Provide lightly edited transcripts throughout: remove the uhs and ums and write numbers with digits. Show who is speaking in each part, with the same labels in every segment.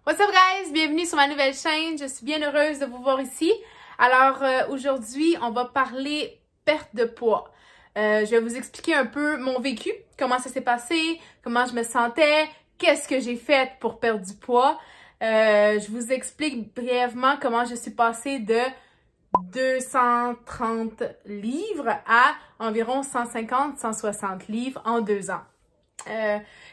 Speaker 1: What's up guys? Bienvenue sur ma nouvelle chaîne. Je suis bien heureuse de vous voir ici. Alors aujourd'hui, on va parler perte de poids. Je vais vous expliquer un peu mon vécu, comment ça s'est passé, comment je me sentais, qu'est-ce que j'ai fait pour perdre du poids. Je vous explique brièvement comment je suis passée de 230 livres à environ 150-160 livres en 2 ans.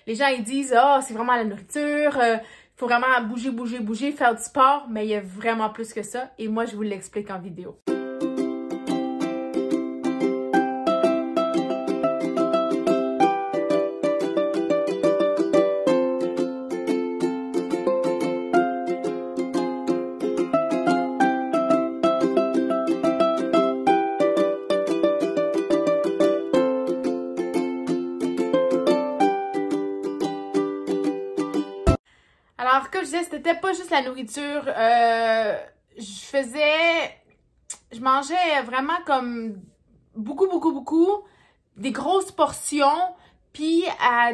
Speaker 1: Les gens ils disent « Ah, c'est vraiment la nourriture, il faut vraiment bouger, faire du sport », mais il y a vraiment plus que ça et moi je vous l'explique en vidéo. Alors, comme je disais, c'était pas juste la nourriture. Je mangeais vraiment comme beaucoup, des grosses portions, puis à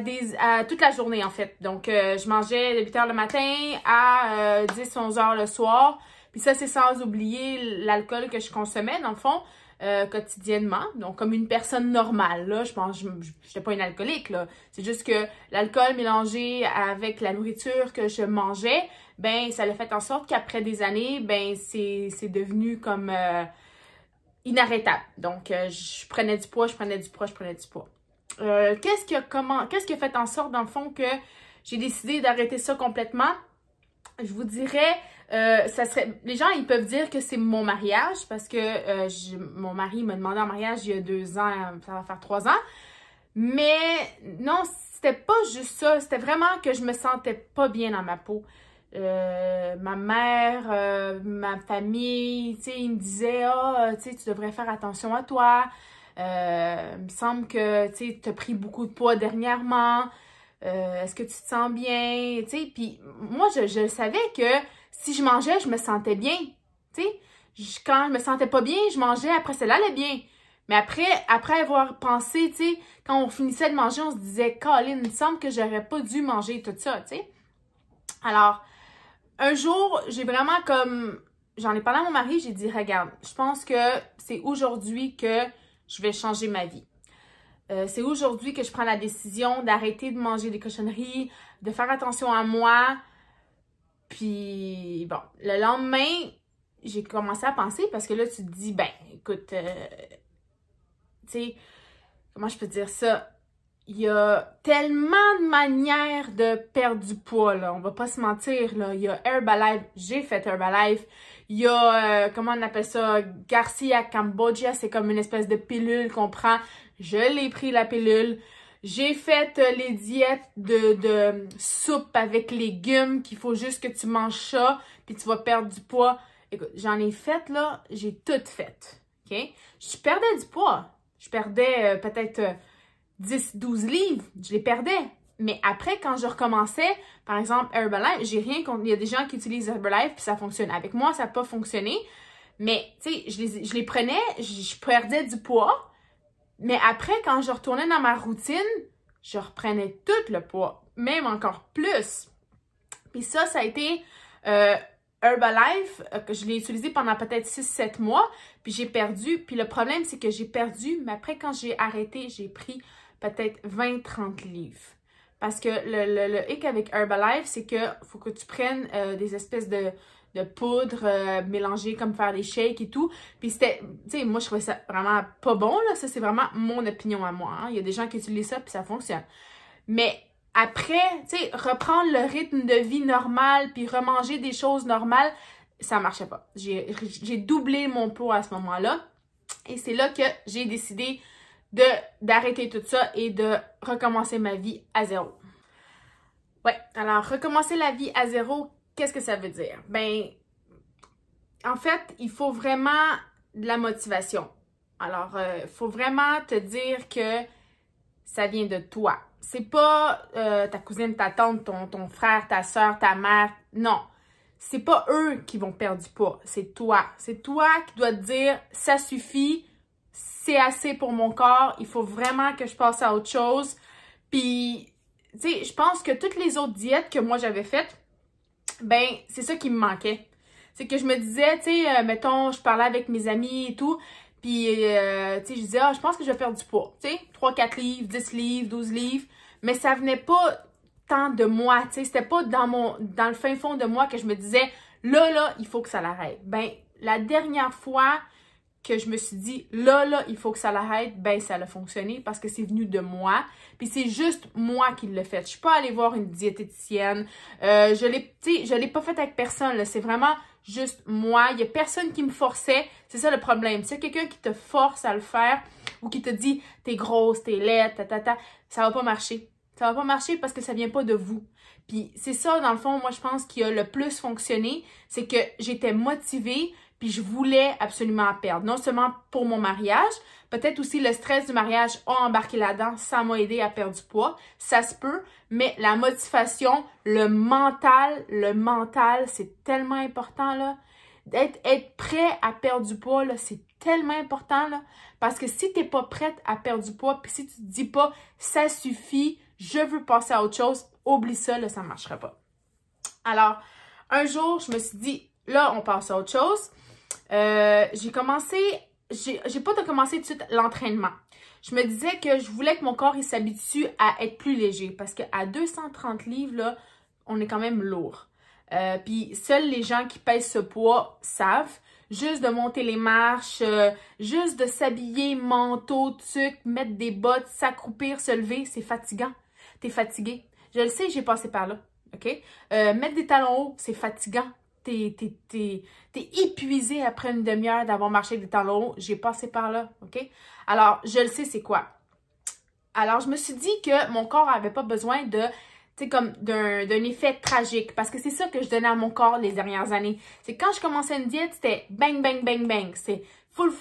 Speaker 1: toute la journée en fait. Donc, je mangeais de 8 h le matin à 10-11 h le soir. Puis ça, c'est sans oublier l'alcool que je consommais dans le fond. Quotidiennement, donc comme une personne normale, là, je n'étais pas une alcoolique, là, c'est juste que l'alcool mélangé avec la nourriture que je mangeais, ben, ça l'a fait en sorte qu'après des années, ben, c'est devenu comme inarrêtable, donc je prenais du poids. Qu'est-ce qui a fait en sorte, dans le fond, que j'ai décidé d'arrêter ça complètement? Je vous dirais, les gens, ils peuvent dire que c'est mon mariage parce que mon mari m'a demandé en mariage il y a 2 ans, ça va faire 3 ans. Mais non, c'était pas juste ça. C'était vraiment que je me sentais pas bien dans ma peau. Ma mère, ma famille, tu sais, ils me disaient « Ah, tu sais, tu devrais faire attention à toi. Il me semble que, tu sais, tu as pris beaucoup de poids dernièrement. Est-ce que tu te sens bien? » Tu sais, puis moi, je savais que si je mangeais, je me sentais bien. Tu sais, quand je me sentais pas bien, je mangeais, après cela allait bien. Mais après avoir pensé, tu sais, quand on finissait de manger, on se disait « Colin, il me semble que j'aurais pas dû manger tout ça, tu sais. » Alors, un jour, j'ai vraiment comme... J'en ai parlé à mon mari, j'ai dit « Regarde, je pense que c'est aujourd'hui que je vais changer ma vie. C'est aujourd'hui que je prends la décision d'arrêter de manger des cochonneries, de faire attention à moi. » Puis, bon, le lendemain, j'ai commencé à penser parce que là, tu te dis, ben, écoute, tu sais, comment je peux dire ça? Il y a tellement de manières de perdre du poids, là. On va pas se mentir, là. Il y a Herbalife, j'ai fait Herbalife. Il y a, comment on appelle ça? Garcia Cambogia, c'est comme une espèce de pilule qu'on prend. Je l'ai pris, la pilule. J'ai fait les diètes de soupe avec légumes, qu'il faut juste que tu manges ça, puis tu vas perdre du poids. Écoute, j'en ai fait, là, j'ai tout fait, OK? Je perdais du poids. Je perdais peut-être 10-12 livres, je les perdais. Mais après, quand je recommençais, par exemple, Herbalife, j'ai rien contre... Il y a des gens qui utilisent Herbalife, puis ça fonctionne. Avec moi, ça n'a pas fonctionné. Mais, tu sais, je les prenais, je perdais du poids. Mais après, quand je retournais dans ma routine, je reprenais tout le poids, même encore plus. Puis ça a été Herbalife, que je l'ai utilisé pendant peut-être 6-7 mois, puis j'ai perdu. Puis le problème, c'est que j'ai perdu, mais après, quand j'ai arrêté, j'ai pris peut-être 20-30 livres. Parce que le hic avec Herbalife, c'est que faut que tu prennes des espèces de poudre mélangée comme faire des shakes et tout. Puis c'était, tu sais, moi je trouvais ça vraiment pas bon, là. Ça, c'est vraiment mon opinion à moi. Hein. Il y a des gens qui utilisent ça puis ça fonctionne. Mais après, tu sais, reprendre le rythme de vie normal puis remanger des choses normales, ça marchait pas. J'ai doublé mon poids à ce moment-là. Et c'est là que j'ai décidé d'arrêter tout ça et de recommencer ma vie à zéro. Ouais, alors recommencer la vie à zéro, qu'est-ce que ça veut dire? Ben, en fait, il faut vraiment de la motivation. Alors, il faut vraiment te dire que ça vient de toi. C'est pas ta cousine, ta tante, ton frère, ta soeur, ta mère. Non, c'est pas eux qui vont perdre du poids. C'est toi. C'est toi qui dois te dire, ça suffit, c'est assez pour mon corps, il faut vraiment que je passe à autre chose. Puis, tu sais, je pense que toutes les autres diètes que moi j'avais faites, ben, c'est ça qui me manquait. C'est que je me disais, tu sais, mettons, je parlais avec mes amis et tout, puis, tu sais, je disais, ah, je pense que je vais perdre du poids, tu sais, 3, 4 livres, 10 livres, 12 livres, mais ça venait pas tant de moi, tu sais, c'était pas dans le fin fond de moi que je me disais, là, il faut que ça l'arrête. Ben, la dernière fois que je me suis dit, là, il faut que ça l'arrête, ben, ça a fonctionné parce que c'est venu de moi. Puis c'est juste moi qui l'ai fait. Je suis pas allée voir une diététicienne. Je l'ai pas fait avec personne, là. C'est vraiment juste moi. Il y a personne qui me forçait. C'est ça le problème. Si y a quelqu'un qui te force à le faire ou qui te dit, t'es grosse, t'es laide, ça va pas marcher. Ça va pas marcher parce que ça vient pas de vous. Puis c'est ça, dans le fond, moi, je pense qui a le plus fonctionné. C'est que j'étais motivée. Puis je voulais absolument perdre. Non seulement pour mon mariage, peut-être aussi le stress du mariage a embarqué là-dedans. Ça m'a aidé à perdre du poids. Ça se peut. Mais la motivation, le mental, c'est tellement important, là. Être prêt à perdre du poids, là, c'est tellement important, là. Parce que si t'es pas prête à perdre du poids, puis si tu te dis pas, ça suffit, je veux passer à autre chose, oublie ça, là, ça marchera pas. Alors, un jour, je me suis dit, là, on passe à autre chose. J'ai pas commencé tout de suite l'entraînement. Je me disais que je voulais que mon corps il s'habitue à être plus léger parce qu'à 230 livres, là, on est quand même lourd. Puis seuls les gens qui pèsent ce poids savent. Juste de monter les marches, juste de s'habiller, manteau, tuque, mettre des bottes, s'accroupir, se lever, c'est fatigant. T'es fatigué. Je le sais, j'ai passé par là. OK? Mettre des talons hauts, c'est fatigant. T'es épuisé après une demi-heure d'avoir marché avec des talons hauts. J'ai passé par là, OK? Alors, je le sais, c'est quoi. Alors, je me suis dit que mon corps n'avait pas besoin de, tu sais, comme d'un effet tragique. Parce que c'est ça que je donnais à mon corps les dernières années. C'est quand je commençais une diète, c'était bang, bang, bang, bang. C'est full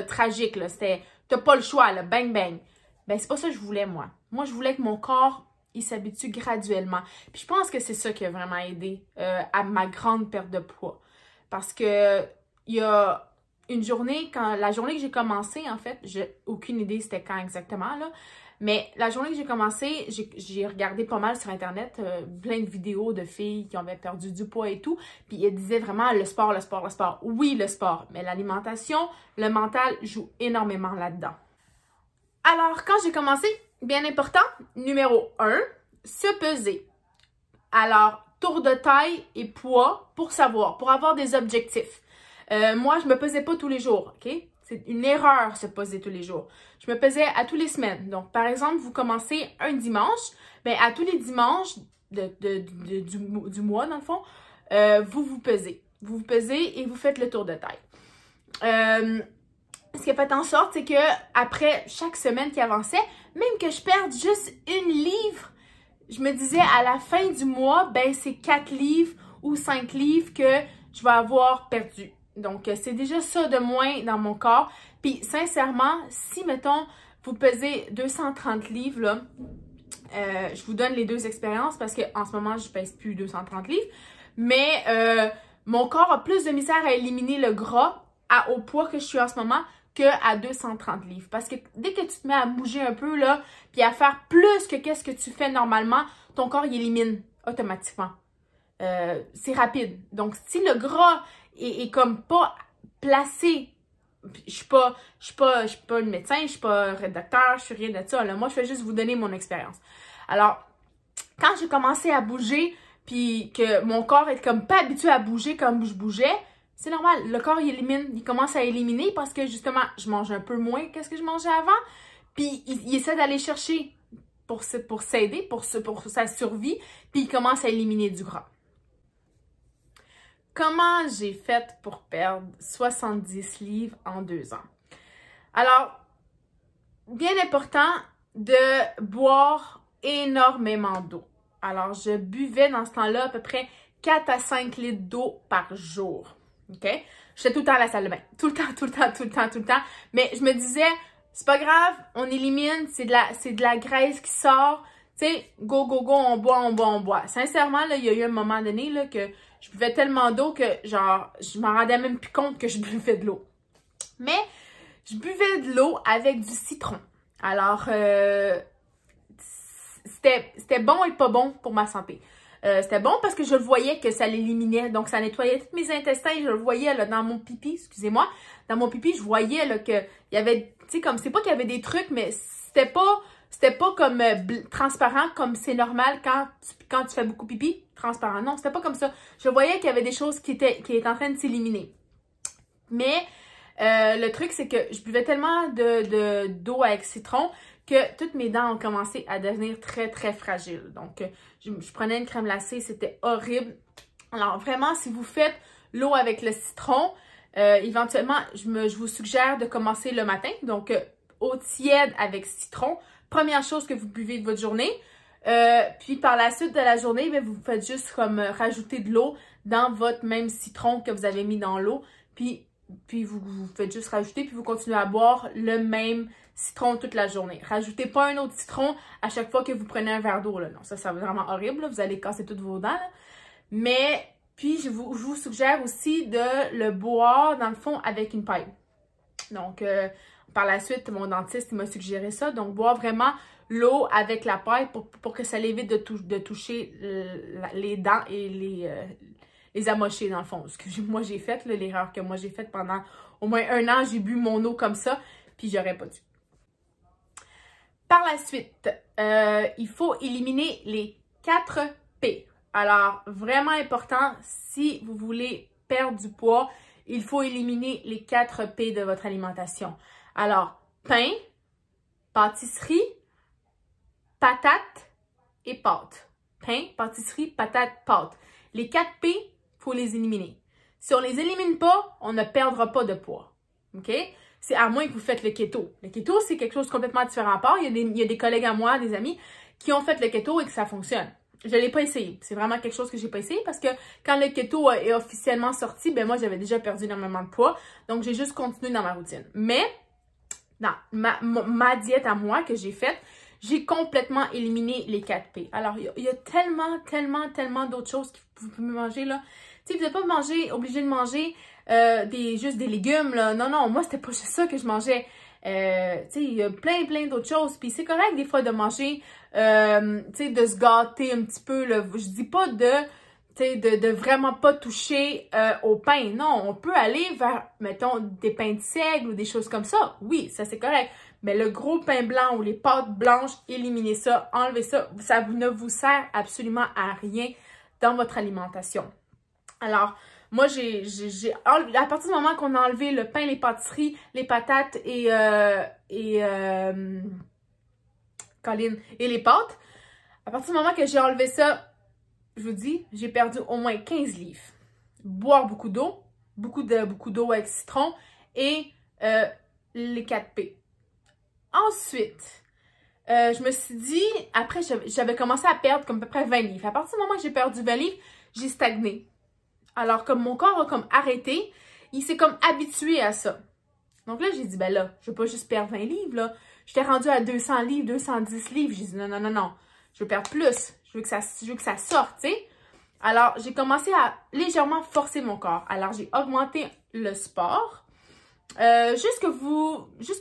Speaker 1: tragique, là. C'était, t'as pas le choix, là, bang, bang. Ben, c'est pas ça que je voulais, moi. Moi, je voulais que mon corps il s'habitue graduellement. Puis je pense que c'est ça qui a vraiment aidé à ma grande perte de poids. Parce que il y a une journée, la journée que j'ai commencé, en fait, j'ai aucune idée c'était quand exactement, là. Mais la journée que j'ai commencé, j'ai regardé pas mal sur Internet, plein de vidéos de filles qui avaient perdu du poids et tout. Puis elles disaient vraiment le sport. Oui, le sport. Mais l'alimentation, le mental joue énormément là-dedans. Alors, quand j'ai commencé, bien important, numéro 1, se peser. Alors, tour de taille et poids pour savoir, pour avoir des objectifs. Moi, je me pesais pas tous les jours, OK? C'est une erreur, se peser tous les jours. Je me pesais à tous les semaines. Donc, par exemple, vous commencez un dimanche, bien, à tous les dimanches du mois, dans le fond, vous vous pesez. Vous vous pesez et vous faites le tour de taille. Ce qui a fait en sorte, c'est que après chaque semaine qui avançait, même que je perde juste une livre, je me disais à la fin du mois, ben c'est 4 livres ou 5 livres que je vais avoir perdu. Donc, c'est déjà ça de moins dans mon corps. Puis, sincèrement, si, mettons, vous pesez 230 livres, là, je vous donne les deux expériences parce qu'en ce moment, je pèse plus 230 livres. Mais mon corps a plus de misère à éliminer le gras au poids que je suis en ce moment qu'à 230 livres. Parce que dès que tu te mets à bouger un peu, là, puis à faire plus que qu'est-ce que tu fais normalement, ton corps, il élimine automatiquement. C'est rapide. Donc, si le gras est comme pas placé, je suis pas une médecin, je suis pas un rédacteur, je suis rien de ça, là. Moi, je fais juste vous donner mon expérience. Alors, quand j'ai commencé à bouger, puis que mon corps est comme pas habitué à bouger comme je bougeais, c'est normal. Le corps, il commence à éliminer parce que, justement, je mange un peu moins que ce que je mangeais avant. Puis, il essaie d'aller chercher pour s'aider, pour sa survie. Puis, il commence à éliminer du gras. Comment j'ai fait pour perdre 70 livres en 2 ans? Alors, bien important de boire énormément d'eau. Alors, je buvais dans ce temps-là à peu près 4 à 5 litres d'eau par jour. OK? J'étais tout le temps à la salle de bain. Tout le temps. Mais je me disais, c'est pas grave, on élimine, c'est de la graisse qui sort. Tu sais, go, on boit. Sincèrement, là, il y a eu un moment donné là, que je buvais tellement d'eau que, genre, je m'en rendais même plus compte que je buvais de l'eau. Mais, je buvais de l'eau avec du citron. Alors, c'était bon et pas bon pour ma santé. C'était bon parce que je le voyais que ça l'éliminait. Donc, ça nettoyait tous mes intestins. Je le voyais là, dans mon pipi, excusez-moi. Dans mon pipi, je voyais là, que il y avait, tu sais, comme, c'est pas qu'il y avait des trucs, mais c'était pas comme transparent comme c'est normal quand tu fais beaucoup pipi. Transparent. Non, c'était pas comme ça. Je voyais qu'il y avait des choses qui étaient en train de s'éliminer. Mais le truc, c'est que je buvais tellement d'eau avec citron que toutes mes dents ont commencé à devenir très, très fragiles. Donc, je prenais une crème glacée, c'était horrible. Alors, vraiment, si vous faites l'eau avec le citron, éventuellement, je vous suggère de commencer le matin. Donc, eau tiède avec citron. Première chose que vous buvez de votre journée. Puis, par la suite de la journée, bien, vous faites juste comme rajouter de l'eau dans votre même citron que vous avez mis dans l'eau. Puis vous faites juste rajouter, puis vous continuez à boire le même citron toute la journée. Rajoutez pas un autre citron à chaque fois que vous prenez un verre d'eau. Non, ça va vraiment horrible. Là. Vous allez casser toutes vos dents. Là. Mais, puis je vous suggère aussi de le boire, dans le fond, avec une paille. Donc, par la suite, mon dentiste m'a suggéré ça. Donc, boire vraiment l'eau avec la paille pour que ça l'évite de toucher les dents et les amocher, dans le fond. Ce que moi j'ai fait, l'erreur que moi j'ai faite pendant au moins 1 an, j'ai bu mon eau comme ça, puis j'aurais pas dû. Par la suite, il faut éliminer les 4 P. Alors, vraiment important, si vous voulez perdre du poids, il faut éliminer les 4 P de votre alimentation. Alors, pain, pâtisserie, patates et pâtes. Pain, pâtisserie, patates, pâtes. Les 4 P, il faut les éliminer. Si on les élimine pas, on ne perdra pas de poids. OK? C'est à moins que vous faites le keto. Le keto, c'est quelque chose de complètement différent à part. Il y a des collègues à moi, des amis, qui ont fait le keto et que ça fonctionne. Je ne l'ai pas essayé. C'est vraiment quelque chose que j'ai pas essayé parce que quand le keto est officiellement sorti, ben moi, j'avais déjà perdu énormément de poids. Donc, j'ai juste continué dans ma routine. Mais, dans ma diète à moi que j'ai faite, j'ai complètement éliminé les 4 P. Alors, il y a tellement d'autres choses que vous pouvez manger, là. Tu sais, vous n'êtes pas obligé de manger juste des légumes, là. Non, moi, c'était pas juste ça que je mangeais. Tu sais, il y a plein d'autres choses. Puis c'est correct, des fois, de manger, tu sais, de se gâter un petit peu, là. Je dis pas de vraiment pas toucher au pain. Non, on peut aller vers, mettons, des pains de seigle ou des choses comme ça. Oui, ça, c'est correct. Mais le gros pain blanc ou les pâtes blanches, éliminez ça, enlevez ça. Ça ne vous sert absolument à rien dans votre alimentation. Alors, moi, à partir du moment qu'on a enlevé le pain, les pâtisseries, les patates et les pâtes, à partir du moment que j'ai enlevé ça, je vous dis, j'ai perdu au moins 15 livres. Boire beaucoup d'eau, beaucoup d'eau avec citron et les 4 P. Ensuite, je me suis dit, après, j'avais commencé à perdre comme à peu près 20 livres. À partir du moment que j'ai perdu 20 livres, j'ai stagné. Alors, comme mon corps a comme arrêté, il s'est comme habitué à ça. Donc là, j'ai dit, ben là, je veux pas juste perdre 20 livres, là. J'étais rendue à 200 livres, 210 livres. J'ai dit, non. Je veux perdre plus. Je veux que ça sorte, tu sais. Alors, j'ai commencé à légèrement forcer mon corps. Alors, j'ai augmenté le sport. Juste que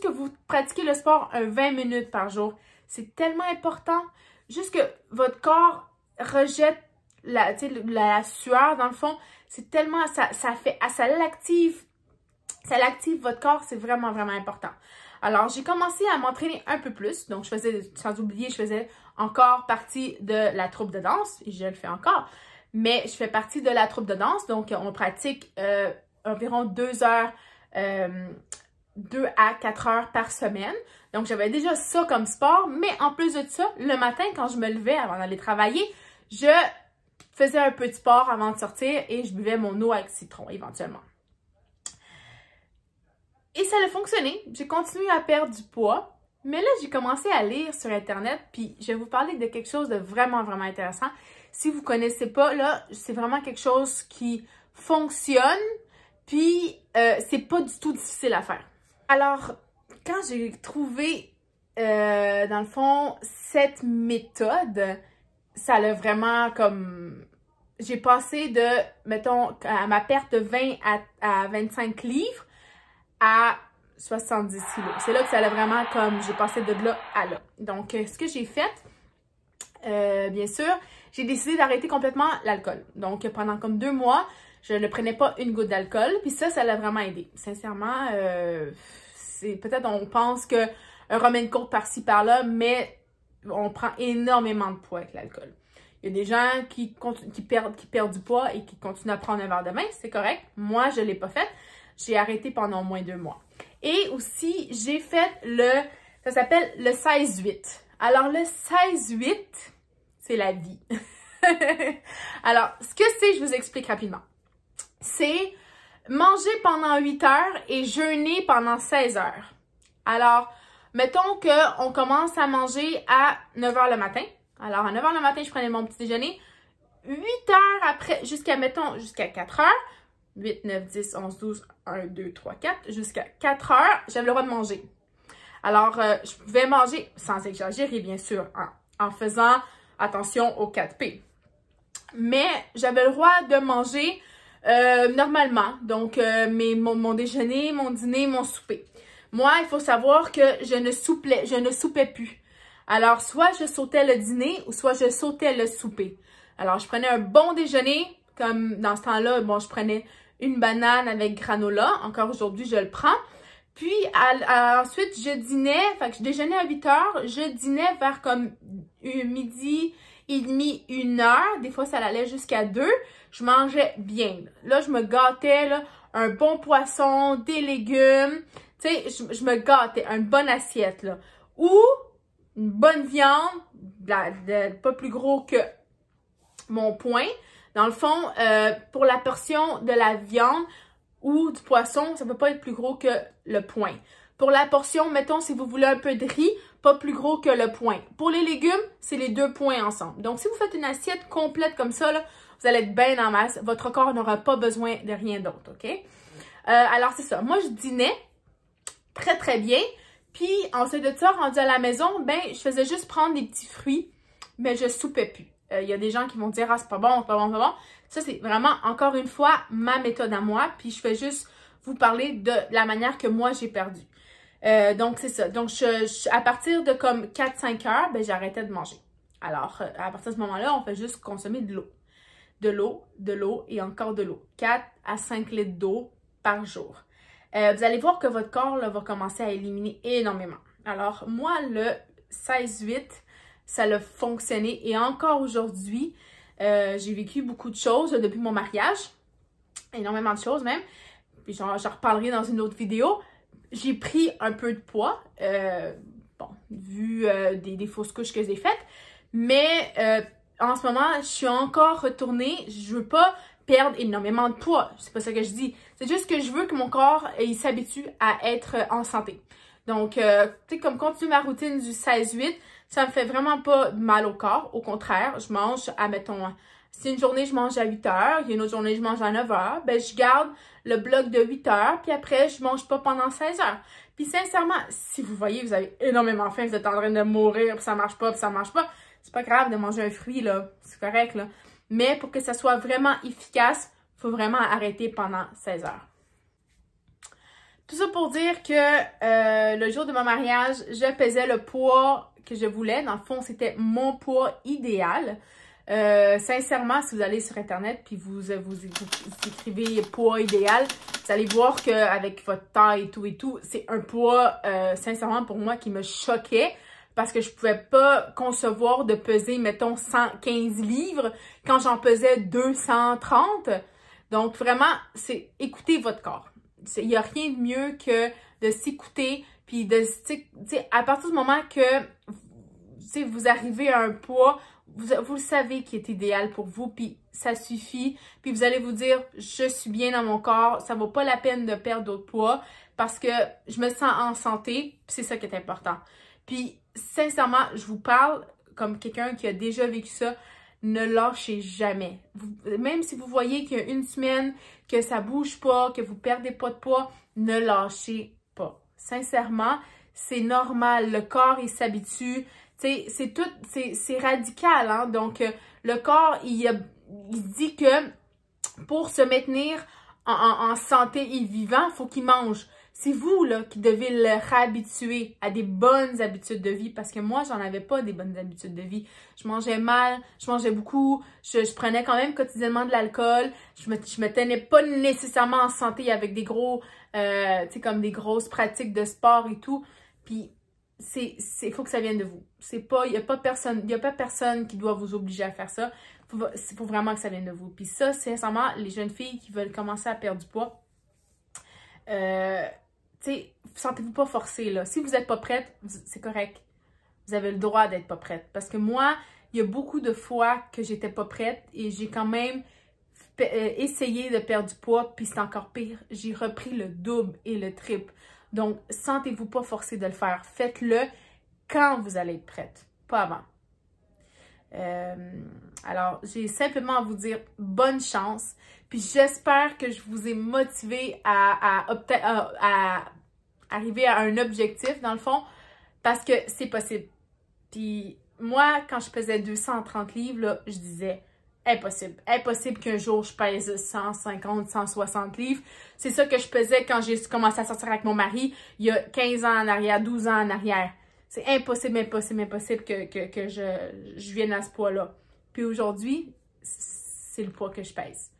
Speaker 1: vous pratiquez le sport 20 minutes par jour. C'est tellement important. Juste que votre corps rejette la sueur, dans le fond. C'est tellement, ça l'active votre corps. C'est vraiment important. Alors, j'ai commencé à m'entraîner un peu plus. Donc, sans oublier, je faisais encore partie de la troupe de danse. Et je le fais encore. Mais je fais partie de la troupe de danse. Donc, on pratique environ 2 heures 2 à 4 heures par semaine. Donc, j'avais déjà ça comme sport. Mais en plus de ça, le matin, quand je me levais avant d'aller travailler, je faisais un peu de sport avant de sortir et je buvais mon eau avec citron éventuellement. Et ça a fonctionné. J'ai continué à perdre du poids. Mais là, j'ai commencé à lire sur Internet. Puis, je vais vous parler de quelque chose de vraiment intéressant. Si vous ne connaissez pas, là, c'est vraiment quelque chose qui fonctionne. Puis, c'est pas du tout difficile à faire. Alors, quand j'ai trouvé, dans le fond, cette méthode, ça l'a vraiment comme... J'ai passé de, mettons, à ma perte de 20 à 25 livres à 70 kilos. C'est là que ça l'a vraiment comme... J'ai passé de là à là. Donc, ce que j'ai fait, bien sûr, j'ai décidé d'arrêter complètement l'alcool. Donc, pendant comme 2 mois, je ne prenais pas une goutte d'alcool. Puis ça l'a vraiment aidé. Sincèrement, peut-être on pense que un rum and coke par-ci, par-là, mais on prend énormément de poids avec l'alcool. Il y a des gens qui perdent du poids et qui continuent à prendre un verre de vin, c'est correct. Moi, je ne l'ai pas fait. J'ai arrêté pendant au moins 2 mois. Et aussi, j'ai fait ça s'appelle le 16-8. Alors, le 16-8, c'est la vie. Alors, ce que c'est, je vous explique rapidement. C'est manger pendant 8 heures et jeûner pendant 16 heures. Alors, mettons qu'on commence à manger à 9 heures le matin. Alors, à 9 heures le matin, je prenais mon petit déjeuner. 8 heures après, jusqu'à 4 heures. 8, 9, 10, 11, 12, 1, 2, 3, 4. Jusqu'à 4 heures, j'avais le droit de manger. Alors, je pouvais manger, sans exagérer bien sûr, en faisant attention aux 4 P. Mais j'avais le droit de manger normalement. Donc, mon déjeuner, mon dîner, mon souper. Moi, il faut savoir que je ne soupais plus. Alors, soit je sautais le dîner ou soit je sautais le souper. Alors, je prenais un bon déjeuner, comme dans ce temps-là, bon, je prenais une banane avec granola. Encore aujourd'hui, je le prends. Puis, ensuite, je dînais, fait que je déjeunais à 8 heures, je dînais vers comme midi et demi, 1 heure. Des fois, ça allait jusqu'à 2. Je mangeais bien. Là, je me gâtais, là, un bon poisson, des légumes. Tu sais, je me gâtais, une bonne assiette, là. Ou une bonne viande, pas plus gros que mon poing. Dans le fond, pour la portion de la viande ou du poisson, ça ne peut pas être plus gros que le poing. Pour la portion, mettons, si vous voulez un peu de riz, pas plus gros que le poing. Pour les légumes, c'est les 2 poings ensemble. Donc, si vous faites une assiette complète comme ça, là, vous allez être bien en masse. Votre corps n'aura pas besoin de rien d'autre, OK? Alors, c'est ça. Moi, je dînais très, très bien. Puis, ensuite de ça, rendu à la maison, ben, je faisais juste prendre des petits fruits, mais je soupais plus. Il y a des gens qui vont dire « Ah, c'est pas bon, c'est pas bon, c'est pas bon. » Ça, c'est vraiment, encore une fois, ma méthode à moi. Puis, je fais juste vous parler de la manière que moi, j'ai perdu. Donc, c'est ça. Donc, à partir de comme 4-5 heures, ben, j'arrêtais de manger. Alors, à partir de ce moment-là, on fait juste consommer de l'eau. De l'eau, de l'eau et encore de l'eau. 4 à 5 litres d'eau par jour. Vous allez voir que votre corps là, va commencer à éliminer énormément. Alors, moi, le 16-8, ça a fonctionné. Et encore aujourd'hui, j'ai vécu beaucoup de choses depuis mon mariage. Énormément de choses même. Puis j'en reparlerai dans une autre vidéo. J'ai pris un peu de poids. Bon, vu des fausses couches que j'ai faites. Mais en ce moment, je suis encore retournée. Je veux pas perdre énormément de poids. C'est pas ça que je dis. C'est juste que je veux que mon corps il s'habitue à être en santé. Donc, tu sais, comme continuer ma routine du 16-8, ça me fait vraiment pas mal au corps. Au contraire, je mange, admettons, si une journée, je mange à 8 heures, il y a une autre journée, je mange à 9 heures, ben je garde le bloc de 8 heures, puis après, je mange pas pendant 16 heures. Puis sincèrement, si vous voyez, vous avez énormément faim, vous êtes en train de mourir, puis ça marche pas, c'est pas grave de manger un fruit, là, c'est correct, là. Mais pour que ça soit vraiment efficace, il faut vraiment arrêter pendant 16 heures. Tout ça pour dire que le jour de mon mariage, je pesais le poids que je voulais. Dans le fond, c'était mon poids idéal. Sincèrement, si vous allez sur Internet puis vous écrivez poids idéal, vous allez voir qu'avec votre taille et tout, c'est un poids, sincèrement, pour moi, qui me choquait. Parce que je pouvais pas concevoir de peser, mettons, 115 livres quand j'en pesais 230. Donc, vraiment, c'est écouter votre corps. Il n'y a rien de mieux que de s'écouter. Puis, à partir du moment que vous arrivez à un poids, vous le savez qui est idéal pour vous. Puis, ça suffit. Puis, vous allez vous dire, je suis bien dans mon corps. Ça vaut pas la peine de perdre d'autres poids parce que je me sens en santé. Puis, c'est ça qui est important. Puis, sincèrement, je vous parle comme quelqu'un qui a déjà vécu ça, ne lâchez jamais. Même si vous voyez qu'il y a une semaine, que ça bouge pas, que vous perdez pas de poids, ne lâchez pas. Sincèrement, c'est normal. Le corps, il s'habitue. Tu sais, c'est radical, hein. Donc, le corps, il dit que pour se maintenir en santé et vivant, il faut qu'il mange. C'est vous là qui devez le réhabituer à des bonnes habitudes de vie parce que moi, j'en avais pas des bonnes habitudes de vie. Je mangeais mal, je mangeais beaucoup, je prenais quand même quotidiennement de l'alcool, je me tenais pas nécessairement en santé avec des gros, tu sais, comme des grosses pratiques de sport et tout. Puis, faut que ça vienne de vous. Il y a pas personne qui doit vous obliger à faire ça. Faut vraiment que ça vienne de vous. Puis ça, sincèrement, les jeunes filles qui veulent commencer à perdre du poids, tu sais, sentez-vous pas forcée, là. Si vous n'êtes pas prête, c'est correct. Vous avez le droit d'être pas prête. Parce que moi, il y a beaucoup de fois que j'étais pas prête et j'ai quand même essayé de perdre du poids, puis c'est encore pire. J'ai repris le double et le triple. Donc, sentez-vous pas forcée de le faire. Faites-le quand vous allez être prête, pas avant. Alors, j'ai simplement à vous dire bonne chance. Puis j'espère que je vous ai motivé à arriver à un objectif, dans le fond, parce que c'est possible. Puis moi, quand je pesais 230 livres, là, je disais impossible. Impossible qu'un jour je pèse 150, 160 livres. C'est ça que je pesais quand j'ai commencé à sortir avec mon mari, il y a 15 ans en arrière, 12 ans en arrière. C'est impossible, impossible, impossible que je vienne à ce poids-là. Puis aujourd'hui, c'est le poids que je pèse.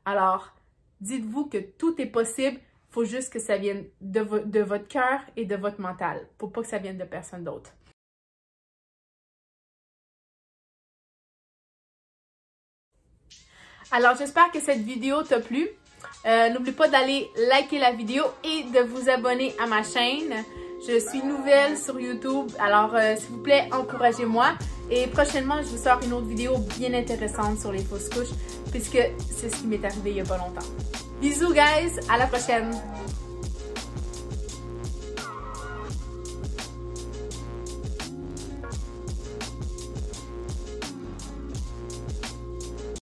Speaker 1: Alors, dites-vous que tout est possible. Il faut juste que ça vienne de votre cœur et de votre mental. Faut pas que ça vienne de personne d'autre. Alors, j'espère que cette vidéo t'a plu. N'oublie pas d'aller liker la vidéo et de vous abonner à ma chaîne. Je suis nouvelle sur YouTube, alors s'il vous plaît, encouragez-moi. Et prochainement, je vous sors une autre vidéo bien intéressante sur les fausses couches, puisque c'est ce qui m'est arrivé il n'y a pas longtemps. Bisous guys, à la prochaine!